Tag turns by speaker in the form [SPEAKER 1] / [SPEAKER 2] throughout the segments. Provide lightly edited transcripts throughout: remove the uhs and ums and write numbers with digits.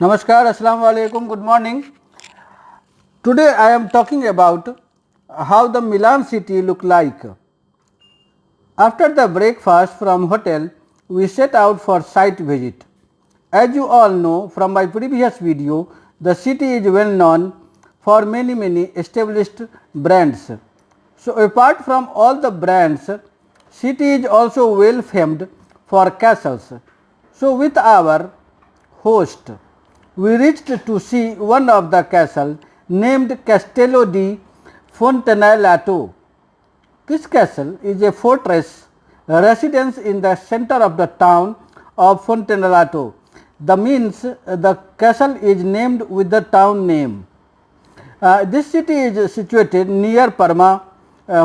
[SPEAKER 1] Namaskar, Assalamu alaikum, good morning. Today I am talking about how the Milan city look like. After the breakfast from hotel, we set out for site visit. As you all know from my previous video, the city is well known for many established brands. So apart from all the brands, city is also well famed for castles. So with our host, we reached to see one of the castle named Castello di Fontella. This castle is a fortress residence in the center of the town of Fontella. The means the castle is named with the town name. This city is situated near Parma,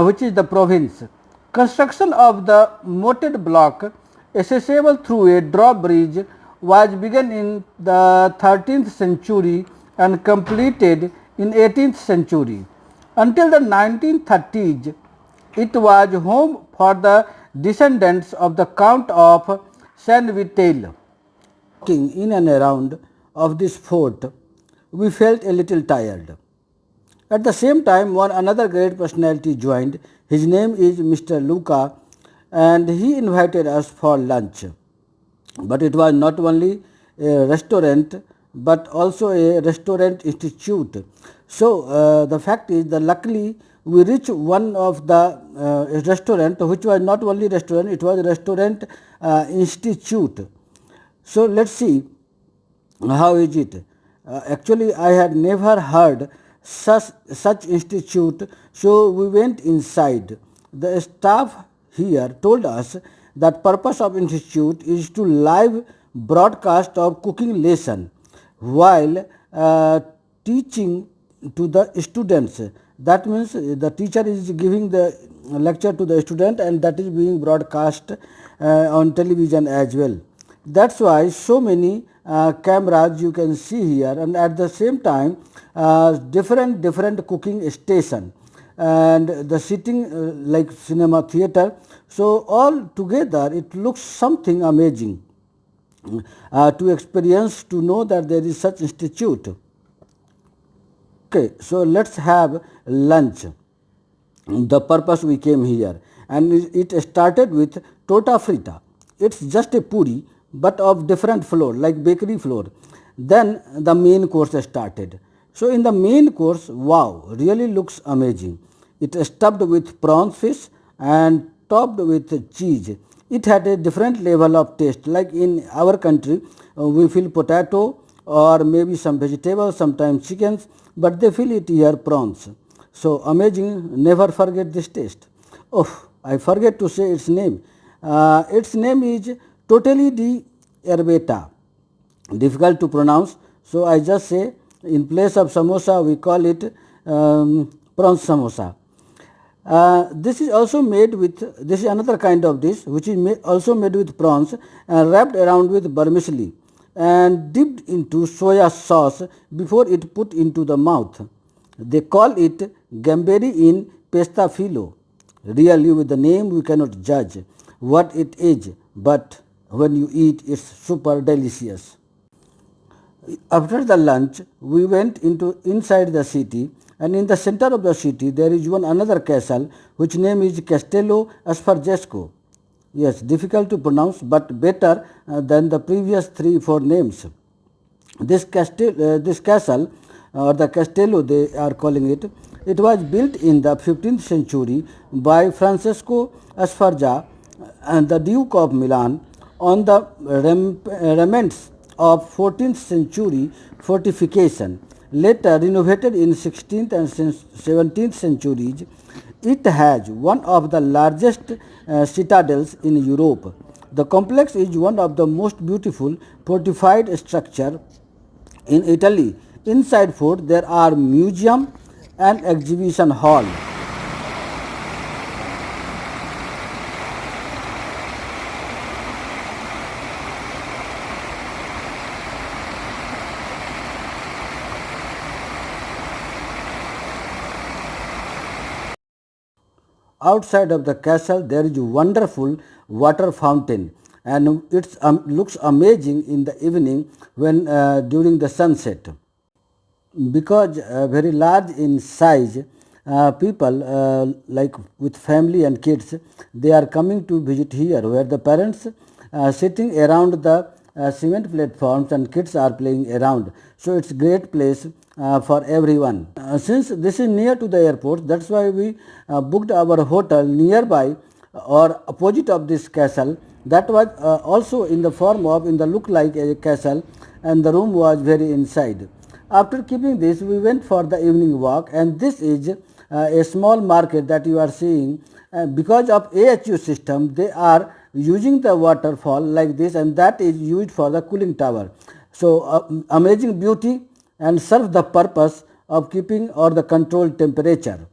[SPEAKER 1] which is the province. Construction of the moated block accessible through a drawbridge was begun in the 13th century and completed in 18th century. Until the 1930s, it was home for the descendants of the Count of San Vitale. Walking in and around of this fort, we felt a little tired. At the same time, one another great personality joined. His name is Mr. Luca, and he invited us for lunch. But it was not only a restaurant, but also a restaurant institute. So the fact is that luckily we reached one of the restaurant, which was not only restaurant, it was a restaurant institute. So let's see how is it. Actually, I had never heard such institute, so we went inside. The staff here told us that purpose of institute is to live broadcast of cooking lesson while teaching to the students. That means the teacher is giving the lecture to the student, and that is being broadcast on television as well. That's why so many cameras you can see here, and at the same time different cooking station and the sitting like cinema theater. So all together it looks something amazing to experience, to know that there is such institute. Okay, so let's have lunch. The purpose we came here, and it started with torta frita. It's just a puri but of different flour, like bakery flour. Then the main course started. So in the main course, wow, really looks amazing. It stuffed with prawn fish and topped with cheese. It had a different level of taste. Like in our country, we feel potato or maybe some vegetables, sometimes chickens, but they feel it here prawns. So amazing, never forget this taste. Oh, I forget to say its name. Its name is Totally di Erbeta. Difficult to pronounce, so I just say in place of samosa we call it prawns samosa. This is also made with, this is another kind of dish which is also made with prawns and wrapped around with vermicelli and dipped into soya sauce before it put into the mouth. They call it gamberi in pestafilo. Really, with the name we cannot judge what it is, but when you eat it's super delicious. After the lunch, we went inside the city, and in the center of the city there is one another castle which name is Castello Asfargesco. Yes, difficult to pronounce, but better than the previous 3-4 names. This castle, or the Castello they are calling it, it was built in the 15th century by Francesco Asfarja and the Duke of Milan on the remnants of 14th century fortification. Later renovated in 16th and 17th centuries, it has one of the largest citadels in Europe. The complex is one of the most beautiful fortified structure in Italy. Inside fort there are museum and exhibition hall. Outside of the castle there is a wonderful water fountain and it looks amazing in the evening when during the sunset. Because very large in size, people like with family and kids, they are coming to visit here, where the parents sitting around the cement platforms and kids are playing around. So it's great place for everyone. Since this is near to the airport, that's why we booked our hotel nearby or opposite of this castle. That was also in the form of, in the look like a castle, and the room was very inside. After keeping this, we went for the evening walk, and this is a small market that you are seeing. Because of AHU system, they are using the waterfall like this, and that is used for the cooling tower. So amazing beauty and serve the purpose of keeping or the controlled temperature.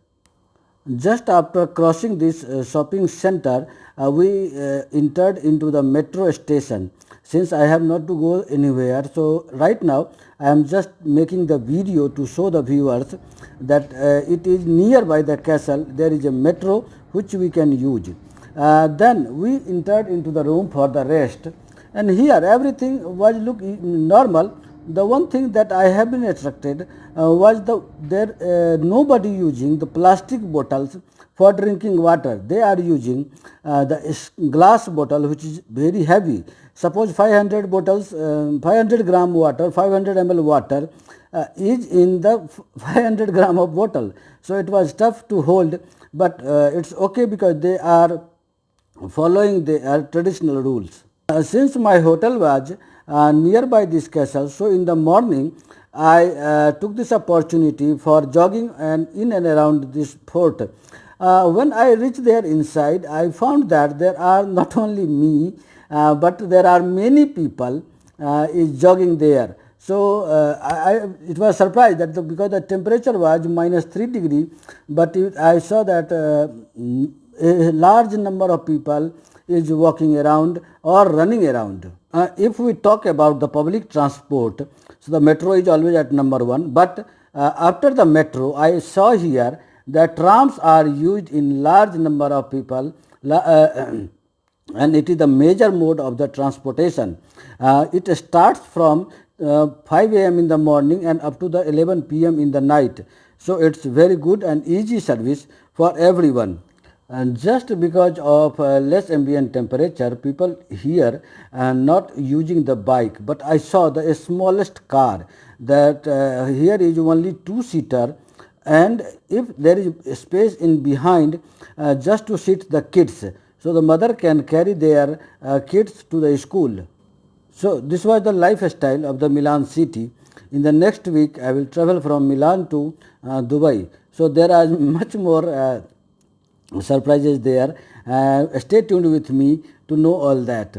[SPEAKER 1] Just after crossing this shopping center, we entered into the metro station. Since I have not to go anywhere, so right now I am just making the video to show the viewers that it is nearby the castle. There is a metro which we can use. Then we entered into the room for the rest, and here everything was look normal. The one thing that I have been attracted was there nobody using the plastic bottles for drinking water. They are using the glass bottle, which is very heavy. Suppose 500 bottles, 500 gram water, 500 ml water is in the 500 gram of bottle. So it was tough to hold, but it's okay because they are following their traditional rules. Since my hotel was nearby this castle, so in the morning I took this opportunity for jogging and in and around this fort. When I reached there inside, I found that there are not only me, but there are many people is jogging there. So it was surprised that because the temperature was minus 3 degree, but I saw that a large number of people is walking around or running around. If we talk about the public transport, so the metro is always at number one, but after the metro, I saw here that trams are used in large number of people, and it is the major mode of the transportation. It starts from 5 a.m. in the morning and up to the 11 p.m. in the night. So it's very good and easy service for everyone. And just because of less ambient temperature, people here are not using the bike. But I saw the smallest car that here is only two-seater, and if there is space in behind just to sit the kids, so the mother can carry their kids to the school. So this was the lifestyle of the Milan city. In the next week, I will travel from Milan to Dubai. So there are much more surprises there. Stay tuned with me to know all that.